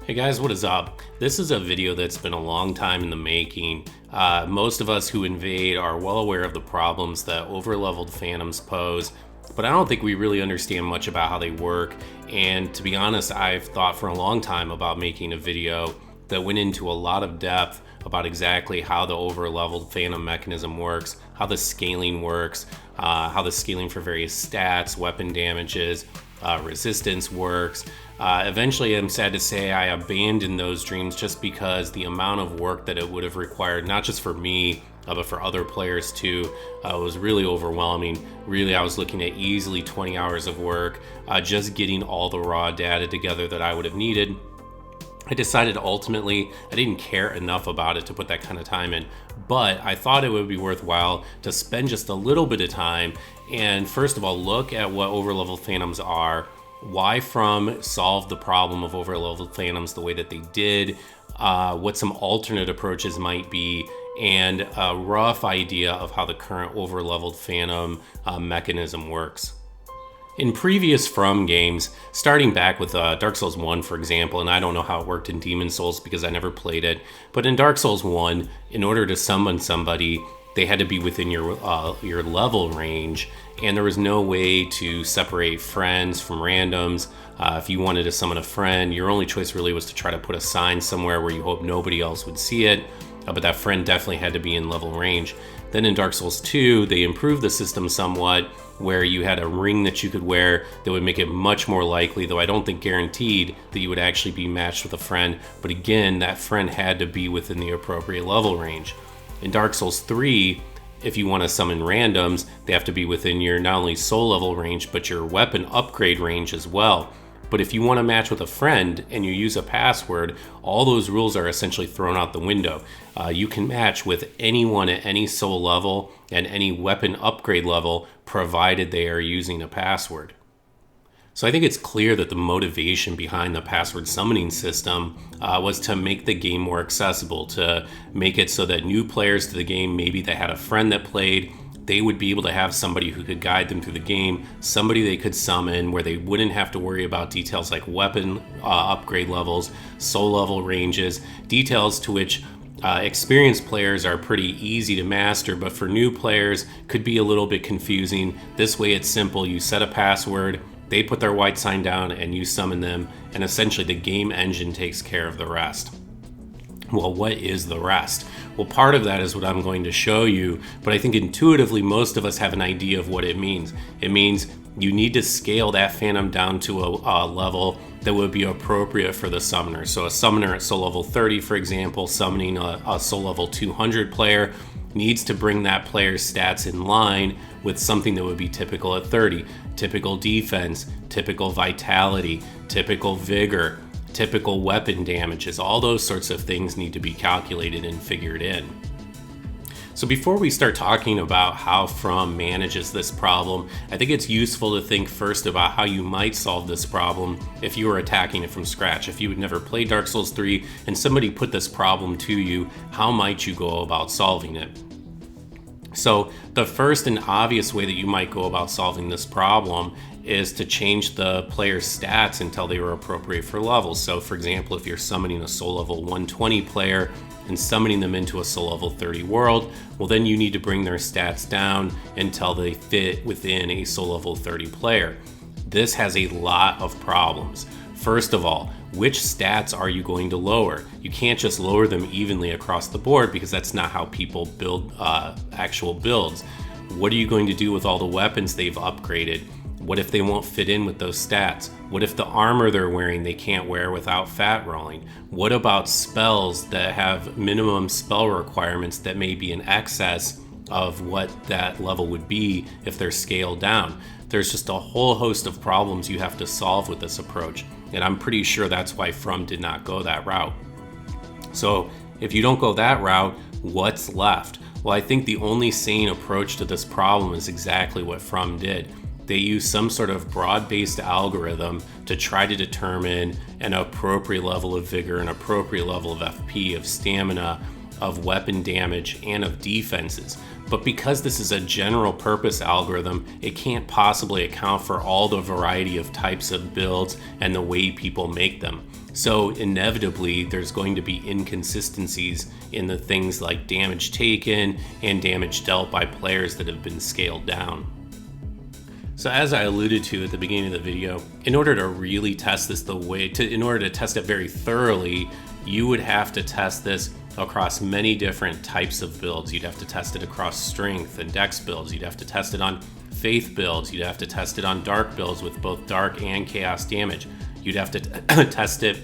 Hey guys, what is up? This is a video that's been a long time in the making. Most of us who invade are well aware of the problems that overleveled phantoms pose, but I don't think we really understand much about how they work. And to be honest, I've thought for a long time about making a video that went into a lot of depth about exactly how the overleveled phantom mechanism works, how the scaling works, how the scaling for various stats, weapon damages, resistance works. Eventually, I'm sad to say I abandoned those dreams just because the amount of work that it would have required, not just for me, but for other players too, was really overwhelming. Really, I was looking at easily 20 hours of work, just getting all the raw data together that I would have needed. I decided ultimately I didn't care enough about it to put that kind of time in, but I thought it would be worthwhile to spend just a little bit of time and first of all look at what overleveled phantoms are, why From solved the problem of overleveled phantoms the way that they did, what some alternate approaches might be, and a rough idea of how the current overleveled phantom mechanism works. In previous From games, starting back with Dark Souls 1, for example, and I don't know how it worked in Demon Souls because I never played it, but in Dark Souls 1, in order to summon somebody, they had to be within your level range, and there was no way to separate friends from randoms. If you wanted to summon a friend, your only choice really was to try to put a sign somewhere where you hope nobody else would see it, but that friend definitely had to be in level range. Then in Dark Souls 2, they improved the system somewhat, where you had a ring that you could wear that would make it much more likely, though I don't think guaranteed, that you would actually be matched with a friend. But again, that friend had to be within the appropriate level range. In Dark Souls 3, if you want to summon randoms, they have to be within your not only soul level range, but your weapon upgrade range as well. But if you want to match with a friend and you use a password, all those rules are essentially thrown out the window. You can match with anyone at any soul level and any weapon upgrade level, provided they are using a password. So I think it's clear that the motivation behind the password summoning system was to make the game more accessible, to make it so that new players to the game, maybe they had a friend that played, they would be able to have somebody who could guide them through the game, somebody they could summon where they wouldn't have to worry about details like weapon upgrade levels, soul level ranges, details to which experienced players are pretty easy to master, but for new players could be a little bit confusing. This way it's simple. You set a password, they put their white sign down, and you summon them, and essentially the game engine takes care of the rest. Well, what is the rest? Well, part of that is what I'm going to show you, but I think intuitively most of us have an idea of what it means. It means you need to scale that phantom down to a level that would be appropriate for the summoner. So a summoner at soul level 30, for example, summoning a soul level 200 player, needs to bring that player's stats in line with something that would be typical at 30. Typical defense, typical vitality, typical vigor, typical weapon damages, all those sorts of things need to be calculated and figured in. So before we start talking about how From manages this problem, I think it's useful to think first about how you might solve this problem if you were attacking it from scratch. If you had never played Dark Souls 3 and somebody put this problem to you, how might you go about solving it? So the first and obvious way that you might go about solving this problem is to change the player's stats until they were appropriate for levels. So for example, if you're summoning a soul level 120 player and summoning them into a soul level 30 world, well then you need to bring their stats down until they fit within a soul level 30 player. This has a lot of problems. First of all, which stats are you going to lower? You can't just lower them evenly across the board because that's not how people build actual builds. What are you going to do with all the weapons they've upgraded? What if they won't fit in with those stats? What if the armor they're wearing they can't wear without fat rolling? What about spells that have minimum spell requirements that may be in excess of what that level would be if they're scaled down? There's just a whole host of problems you have to solve with this approach, and I'm pretty sure that's why From did not go that route. So if you don't go that route, what's left? Well, I think the only sane approach to this problem is exactly what From did. They use some sort of broad-based algorithm to try to determine an appropriate level of vigor, an appropriate level of FP, of stamina, of weapon damage, and of defenses. But because this is a general purpose algorithm, it can't possibly account for all the variety of types of builds and the way people make them. So inevitably, there's going to be inconsistencies in the things like damage taken and damage dealt by players that have been scaled down. So as I alluded to at the beginning of the video, in order to really test this in order to test it very thoroughly, you would have to test this across many different types of builds. You'd have to test it across strength and dex builds. You'd have to test it on faith builds. You'd have to test it on dark builds with both dark and chaos damage. You'd have to test it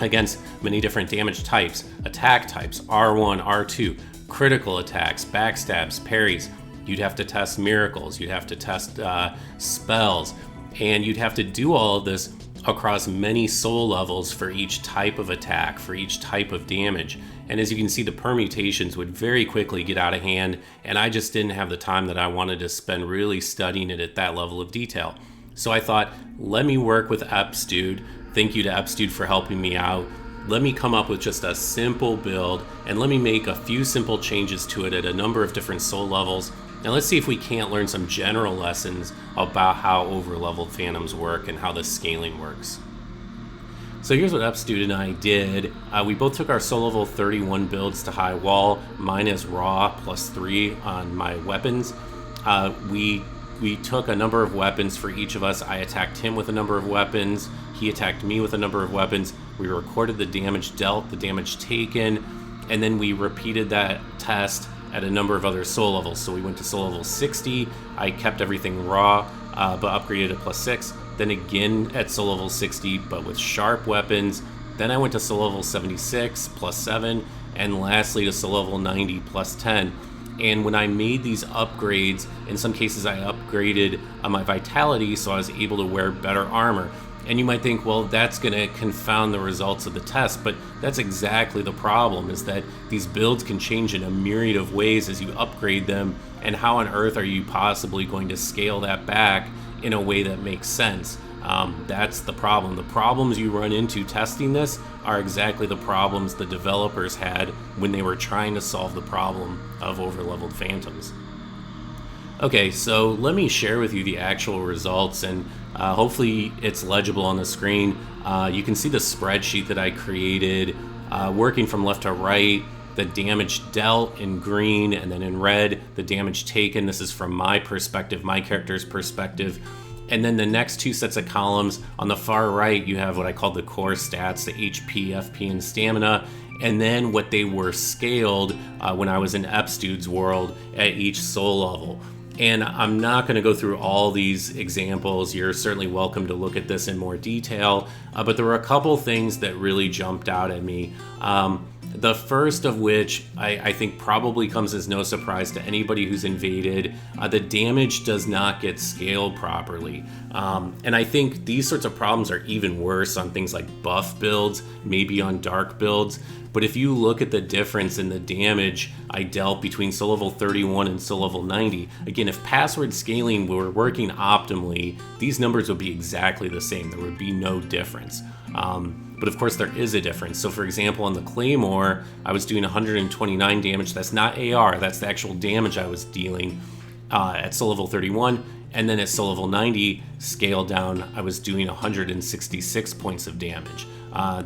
against many different damage types, attack types, R1, R2, critical attacks, backstabs, parries. You'd have to test miracles. You'd have to test spells. And you'd have to do all of this across many soul levels for each type of attack, for each type of damage. And as you can see, the permutations would very quickly get out of hand, and I just didn't have the time that I wanted to spend really studying it at that level of detail. So I thought, let me work with EpsDude. Thank you to EpsDude for helping me out. Let me come up with just a simple build, and let me make a few simple changes to it at a number of different soul levels. And let's see if we can't learn some general lessons about how overleveled phantoms work and how the scaling works. So here's what EpsDude and I did. We both took our soul level 31 builds to high wall. Mine is raw +3 on my weapons. We took a number of weapons for each of us. I attacked him with a number of weapons. He attacked me with a number of weapons. We recorded the damage dealt, the damage taken, and then we repeated that test at a number of other soul levels. So we went to soul level 60. I kept everything raw, but upgraded to +6. Then again at soul level 60, but with sharp weapons. Then I went to soul level 76, +7, and lastly to soul level 90, +10. And when I made these upgrades, in some cases I upgraded my vitality so I was able to wear better armor. And you might think, well, that's going to confound the results of the test, but that's exactly the problem, is that these builds can change in a myriad of ways as you upgrade them, and how on earth are you possibly going to scale that back in a way that makes sense? That's the problem. The problems you run into testing this are exactly the problems the developers had when they were trying to solve the problem of overleveled phantoms. Okay, so let me share with you the actual results, and hopefully it's legible on the screen. You can see the spreadsheet that I created, working from left to right, the damage dealt in green, and then in red, the damage taken. This is from my perspective, my character's perspective. And then the next two sets of columns, on the far right, you have what I call the core stats, the HP, FP, and stamina, and then what they were scaled when I was in EpsDude's world at each soul level. And I'm not going to go through all these examples. You're certainly welcome to look at this in more detail, but there were a couple things that really jumped out at me. The first of which I think probably comes as no surprise to anybody who's invaded. The damage does not get scaled properly. And I think these sorts of problems are even worse on things like buff builds, maybe on dark builds. But if you look at the difference in the damage I dealt between soul level 31 and soul level 90, again, if password scaling were working optimally, these numbers would be exactly the same. There would be no difference. But of course there is a difference. So for example, on the Claymore, I was doing 129 damage. That's not AR, that's the actual damage I was dealing at soul level 31. And then at soul level 90, scaled down, I was doing 166 points of damage.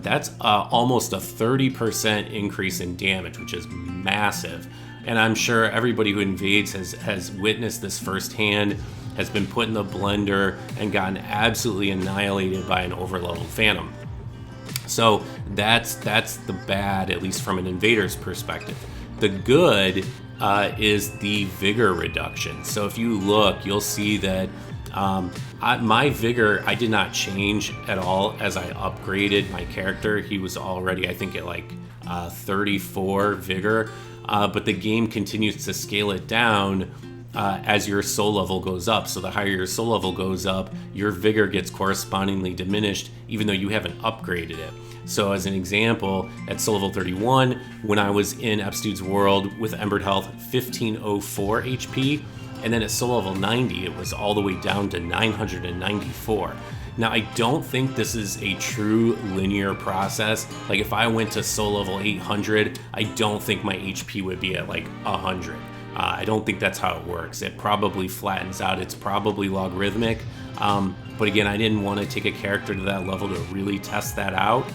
That's almost a 30% increase in damage, which is massive. And I'm sure everybody who invades has witnessed this firsthand, has been put in the blender and gotten absolutely annihilated by an overleveled phantom. So that's the bad, at least from an invader's perspective. The good is the vigor reduction. So if you look, you'll see that my vigor, I did not change at all as I upgraded my character. He was already, I think, at like 34 vigor, but the game continues to scale it down as your soul level goes up. So the higher your soul level goes up, your vigor gets correspondingly diminished, even though you haven't upgraded it. So as an example, at soul level 31, when I was in EpsDude's world with Embered Health, 1504 HP, and then at soul level 90, it was all the way down to 994. Now, I don't think this is a true linear process. Like if I went to soul level 800, I don't think my HP would be at like 100. I don't think that's how it works. It probably flattens out. It's probably logarithmic. But again, I didn't want to take a character to that level to really test that out.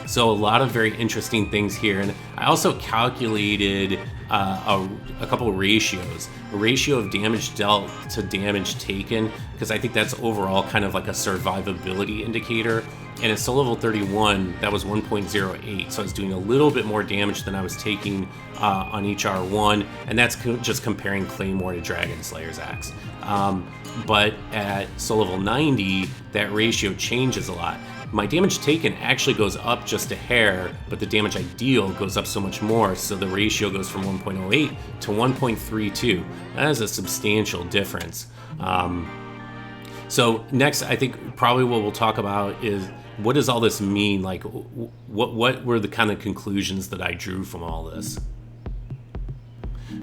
So a lot of very interesting things here. And I also calculated a couple of ratios. A ratio of damage dealt to damage taken, because I think that's overall kind of like a survivability indicator. And at soul level 31, that was 1.08. So I was doing a little bit more damage than I was taking on each R1. And that's just comparing Claymore to Dragon Slayer's Axe. But at soul level 90, that ratio changes a lot. My damage taken actually goes up just a hair, but the damage I deal goes up so much more, so the ratio goes from 1.08 to 1.32. That is a substantial difference. So next, I think probably what we'll talk about is, what does all this mean? Like, what were the kind of conclusions that I drew from all this?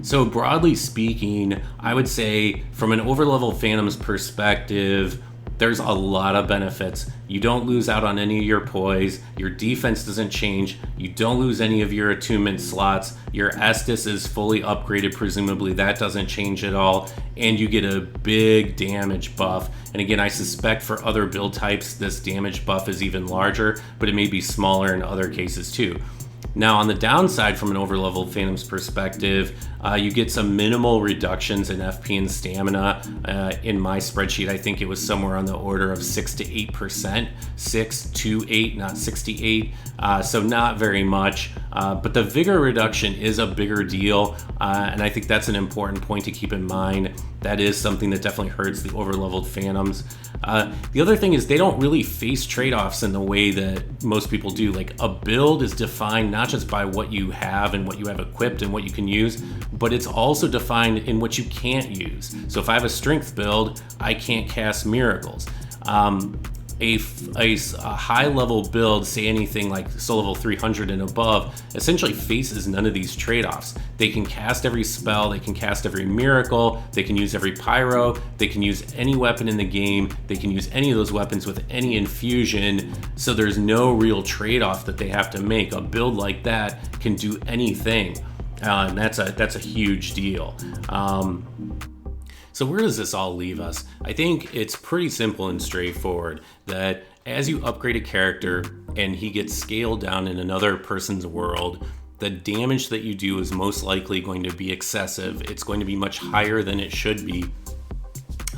So broadly speaking, I would say from an overleveled Phantoms perspective, there's a lot of benefits. You don't lose out on any of your poise, your defense doesn't change, you don't lose any of your attunement slots, your Estus is fully upgraded, presumably that doesn't change at all, and you get a big damage buff. And again, I suspect for other build types this damage buff is even larger, but it may be smaller in other cases too. Now on the downside, from an overleveled Phantoms perspective, you get some minimal reductions in FP and stamina. In my spreadsheet, I think it was somewhere on the order of 6 to 8%, 6 to 8, not 68. So not very much, but the vigor reduction is a bigger deal. And I think that's an important point to keep in mind. That is something that definitely hurts the overleveled Phantoms. The other thing is they don't really face trade-offs in the way that most people do. Like, a build is defined not just by what you have and what you have equipped and what you can use, but it's also defined in what you can't use. So if I have a strength build, I can't cast miracles. A high level build, say anything like soul level 300 and above, essentially faces none of these trade-offs. They can cast every spell, they can cast every miracle, they can use every pyro, they can use any weapon in the game, they can use any of those weapons with any infusion, so there's no real trade-off that they have to make. A build like that can do anything, and that's a huge deal. So where does this all leave us? I think it's pretty simple and straightforward that as you upgrade a character and he gets scaled down in another person's world, the damage that you do is most likely going to be excessive. It's going to be much higher than it should be.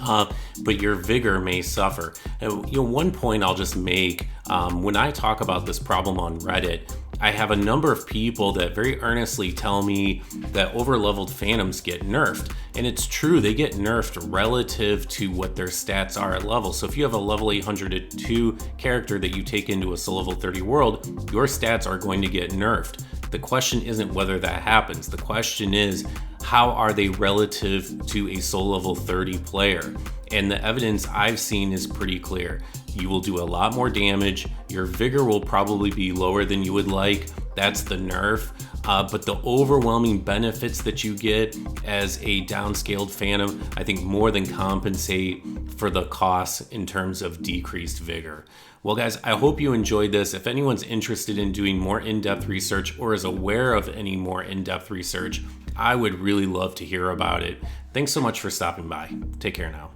But your vigor may suffer. One point I'll just make, when I talk about this problem on Reddit, I have a number of people that very earnestly tell me that overleveled Phantoms get nerfed. And it's true, they get nerfed relative to what their stats are at level. So if you have a level 802 character that you take into a soul level 30 world, your stats are going to get nerfed. The question isn't whether that happens. The question is, how are they relative to a soul level 30 player? And the evidence I've seen is pretty clear. You will do a lot more damage. Your vigor will probably be lower than you would like. That's the nerf. But the overwhelming benefits that you get as a downscaled Phantom, I think more than compensate for the costs in terms of decreased vigor. Well, guys, I hope you enjoyed this. If anyone's interested in doing more in-depth research or is aware of any more in-depth research, I would really love to hear about it. Thanks so much for stopping by. Take care now.